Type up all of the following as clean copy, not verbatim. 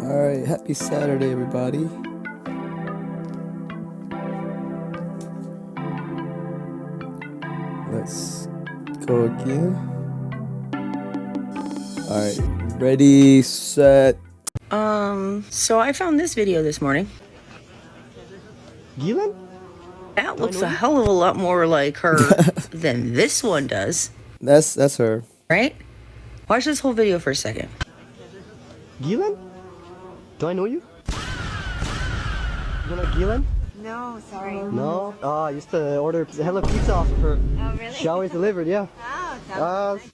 Alright, happy Saturday, everybody. Let's go again. Alright, ready, set. So I found this video this morning. Ghislaine? That looks a hell of a lot more like her than this one does. That's her. Right? Watch this whole video for a second. Ghislaine? Do I know you? You know Ghislaine? No, sorry. No? I used to order hella pizza off of her. Oh, really? She always delivered, yeah. Oh, sounds nice.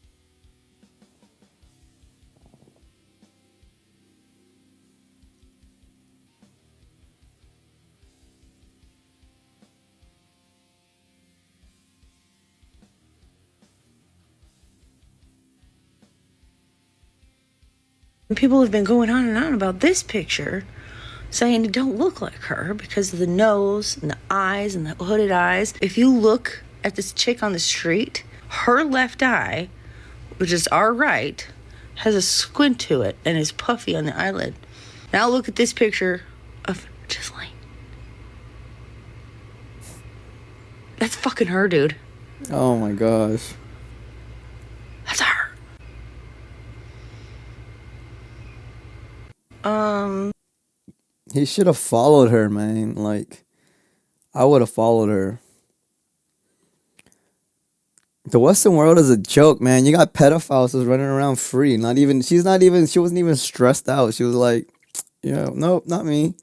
People have been going on and on about this picture, saying it don't look like her because of the nose and the eyes and the hooded eyes. If you look at this chick on the street, her left eye, which is our right, has a squint to it and is puffy on the eyelid. Now look at this picture of Ghislaine. That's fucking her, dude. Oh my gosh. That's her. He should have followed her, man. Like, I would have followed her. The Western world is a joke, man. You got pedophiles just running around free. She wasn't even stressed out. She was like, nope, not me.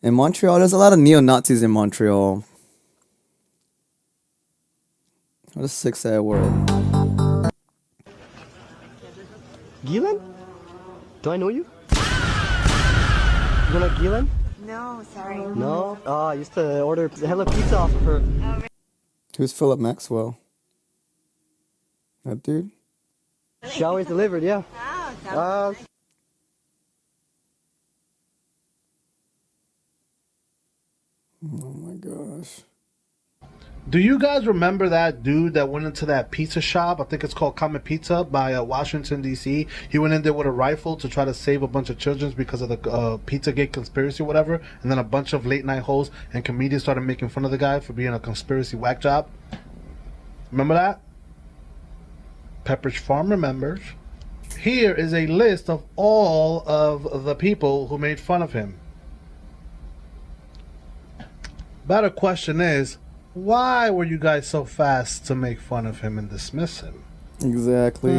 In Montreal, there's a lot of neo-Nazis in Montreal. What a sick, sad world. Ghislaine? Do I know you? You know Ghislaine? No, sorry. No? I used to order hella pizza off of her. Oh, really? Who's Philip Maxwell? That dude? She always delivered, yeah. Oh, sounds nice. Oh my gosh. Do you guys remember that dude that went into that pizza shop? I think it's called Comet Pizza by Washington, D.C. He went in there with a rifle to try to save a bunch of children because of the Pizzagate conspiracy or whatever. And then a bunch of late night hosts and comedians started making fun of the guy for being a conspiracy whack job. Remember that? Pepperidge Farm remembers. Here is a list of all of the people who made fun of him. Better question is, why were you guys so fast to make fun of him and dismiss him? Exactly.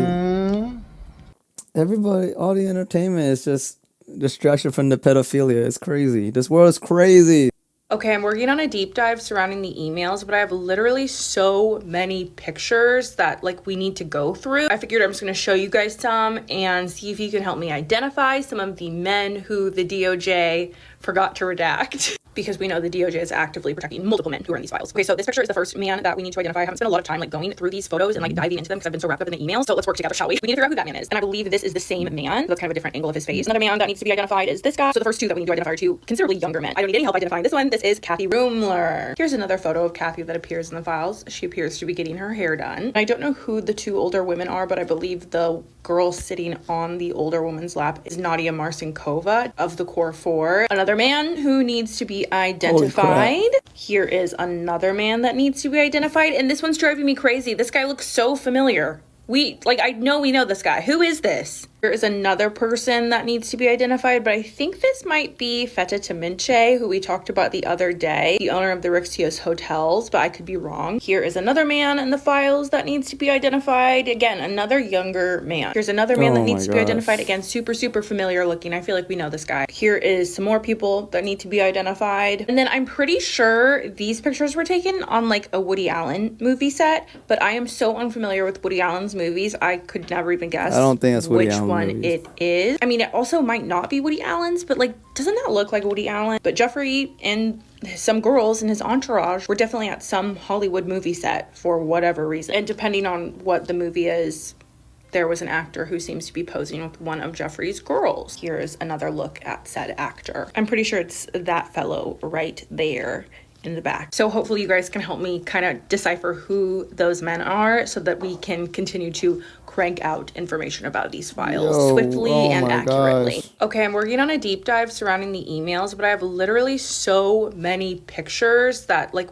Everybody, all the entertainment is just distraction from the pedophilia. It's crazy. This world is crazy. Okay, I'm working on a deep dive surrounding the emails, but I have literally so many pictures that we need to go through. I figured I'm just gonna show you guys some and see if you can help me identify some of the men who the DOJ forgot to redact. Because we know the DOJ is actively protecting multiple men who are in these files. Okay, so this picture is the first man that we need to identify. I haven't spent a lot of time going through these photos and diving into them because I've been so wrapped up in the emails. So let's work together, shall we? We need to figure out who that man is. And I believe this is the same man. That's kind of a different angle of his face. Another man that needs to be identified is this guy. So the first two that we need to identify are two considerably younger men. I don't need any help identifying this one. This is Kathy Ruemmler. Here's another photo of Kathy that appears in the files. She appears to be getting her hair done. I don't know who the two older women are, but I believe the girl sitting on the older woman's lap is Nadia Marcinkova of the Core 4. Another man who needs to be identified. Here is another man that needs to be identified, and this one's driving me crazy. This guy looks so familiar. I know we know this guy. Who is this? There is another person that needs to be identified, but I think this might be Feta Taminche, who we talked about the other day, the owner of the Rixios hotels, but I could be wrong. Here is another man in the files that needs to be identified. Again, another younger man. Here's another man that needs to be identified. Again, super, super familiar looking. I feel like we know this guy. Here is some more people that need to be identified. And then I'm pretty sure these pictures were taken on a Woody Allen movie set, but I am so unfamiliar with Woody Allen's movies, I could never even guess. I don't think that's Woody Allen movies. It is. I mean, it also might not be Woody Allen's, but doesn't that look like Woody Allen? But Jeffrey and some girls in his entourage were definitely at some Hollywood movie set for whatever reason. And depending on what the movie is, there was an actor who seems to be posing with one of Jeffrey's girls. Here's another look at said actor. I'm pretty sure it's that fellow right there. in the back. So hopefully you guys can help me kind of decipher who those men are so that we can continue to crank out information about these files swiftly and accurately. Gosh. Okay, I'm working on a deep dive surrounding the emails, but I have literally so many pictures that like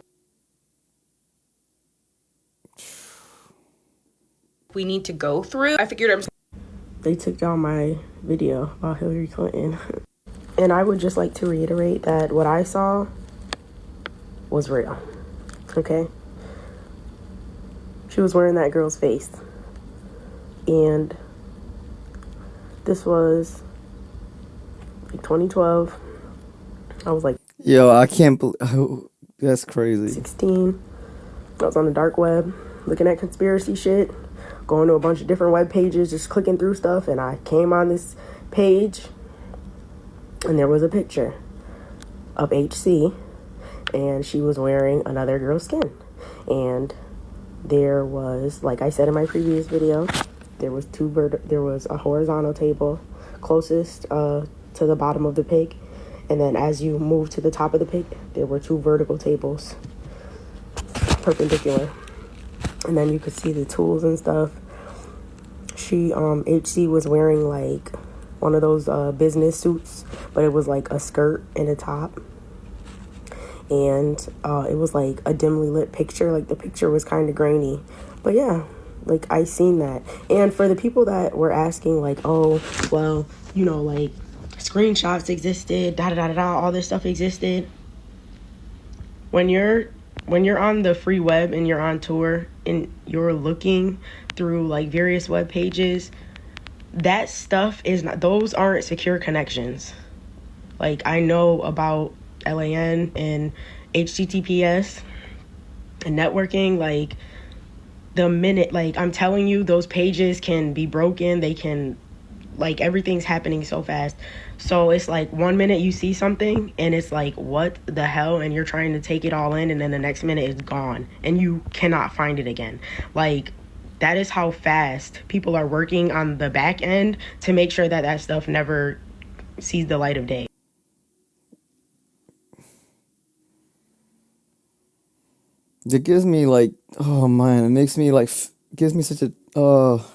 we need to go through. I figured They took down my video about Hillary Clinton. And I would just like to reiterate that what I saw was real. Okay? She was wearing that girl's face. And this was like 2012. I was like, Yo, I can't believe. That's crazy. 16. I was on the dark web looking at conspiracy shit, going to a bunch of different web pages, just clicking through stuff, and I came on this page and there was a picture of HC and she was wearing another girl's skin. And there was, like I said in my previous video, there was a horizontal table closest to the bottom of the pig, and then as you move to the top of the pig, there were 2 vertical tables perpendicular, and then you could see the tools and stuff. She HC was wearing like one of those business suits, but it was like a skirt and a top, and it was like a dimly lit picture. Like the picture was kind of grainy, but yeah, like I seen that. And for the people that were asking like, oh well, you know, like screenshots existed, all this stuff existed. When you're on the free web and you're on tour and you're looking through like various web pages, that stuff is not, those aren't secure connections. Like I know about LAN and HTTPS and networking. Like the minute, like I'm telling you, those pages can be broken. They can, like everything's happening so fast. So it's like 1 minute you see something and it's like, what the hell? And you're trying to take it all in, and then the next minute it's gone and you cannot find it again. Like that is how fast people are working on the back end to make sure that that stuff never sees the light of day. It gives me like, oh man, it makes me like, gives me such a, oh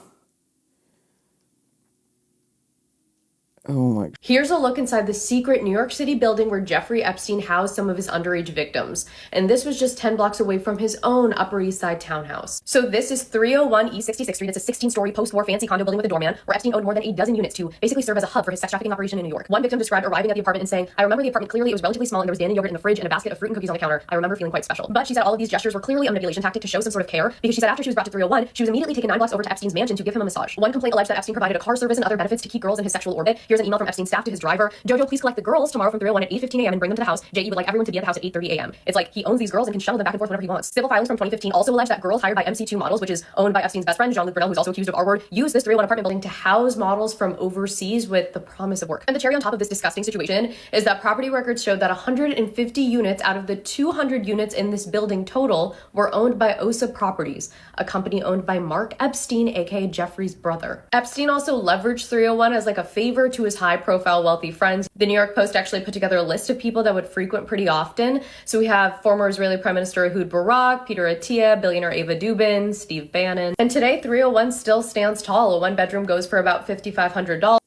my. Here's a look inside the secret New York City building where Jeffrey Epstein housed some of his underage victims. And this was just 10 blocks away from his own Upper East Side townhouse. So this is 301 East 66th Street. It's a 16-story post-war fancy condo building with a doorman where Epstein owned more than a dozen units to basically serve as a hub for his sex trafficking operation in New York. One victim described arriving at the apartment and saying, I remember the apartment clearly. It was relatively small and there was Danny yogurt in the fridge and a basket of fruit and cookies on the counter. I remember feeling quite special. But she said all of these gestures were clearly a manipulation tactic to show some sort of care, because she said after she was brought to 301, she was immediately taken 9 blocks over to Epstein's mansion to give him a massage. One complaint alleged that Epstein provided a car service and other benefits to keep girls in his sexual orbit. Here's an email from Epstein's staff to his driver. Jojo, please collect the girls tomorrow from 301 at 8:15 a.m. and bring them to the house. J.E. would like everyone to be at the house at 8:30 a.m. It's like he owns these girls and can shuttle them back and forth whenever he wants. Civil filings from 2015 also allege that girls hired by MC2 Models, which is owned by Epstein's best friend, Jean-Luc Brunel, who's also accused of R-word, used this 301 apartment building to house models from overseas with the promise of work. And the cherry on top of this disgusting situation is that property records showed that 150 units out of the 200 units in this building total were owned by OSA Properties, a company owned by Mark Epstein, aka Jeffrey's brother. Epstein also leveraged 301 as like a favor to his high-profile wealthy friends. The New York Post actually put together a list of people that would frequent pretty often. So we have former Israeli Prime Minister Ehud Barak, Peter Attia, billionaire Eva Dubin, Steve Bannon. And today 301 still stands tall. A 1-bedroom goes for about $5,500.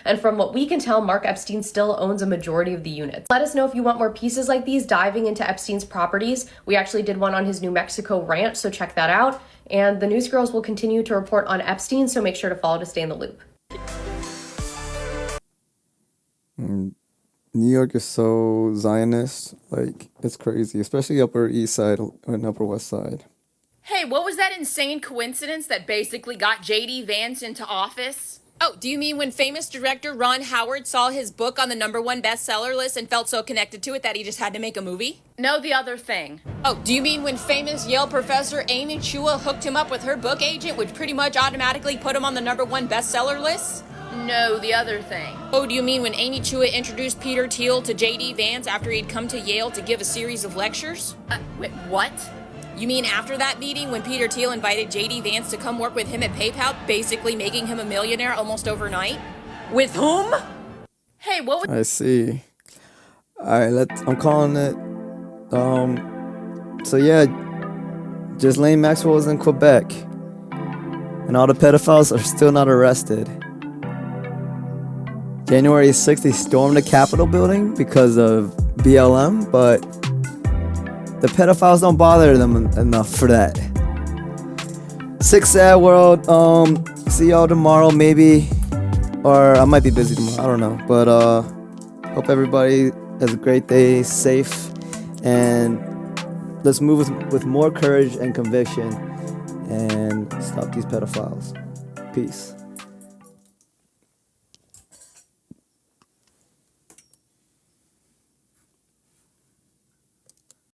And from what we can tell, Mark Epstein still owns a majority of the units. Let us know if you want more pieces like these diving into Epstein's properties. We actually did one on his New Mexico ranch, so check that out. And the news girls will continue to report on Epstein, so make sure to follow to stay in the loop. New York is so Zionist, like it's crazy, especially Upper East Side and Upper West Side. Hey, what was that insane coincidence that basically got J.D. Vance into office? Oh, do you mean when famous director Ron Howard saw his book on the #1 bestseller list and felt so connected to it that he just had to make a movie? No, the other thing. Oh, do you mean when famous Yale professor Amy Chua hooked him up with her book agent, which pretty much automatically put him on the #1 bestseller list? No, the other thing. Oh, do you mean when Amy Chua introduced Peter Thiel to J.D. Vance after he'd come to Yale to give a series of lectures? Wait, what? You mean after that meeting when Peter Thiel invited J.D. Vance to come work with him at PayPal, basically making him a millionaire almost overnight? With whom? Hey, what was I see. All right, I'm calling it. So yeah, Ghislaine Maxwell is in Quebec, and all the pedophiles are still not arrested. January 6th, they stormed the Capitol building because of BLM, but the pedophiles don't bother them enough for that. Sick, sad world. See y'all tomorrow, maybe, or I might be busy tomorrow. I don't know, but hope everybody has a great day, safe, and let's move with more courage and conviction and stop these pedophiles. Peace.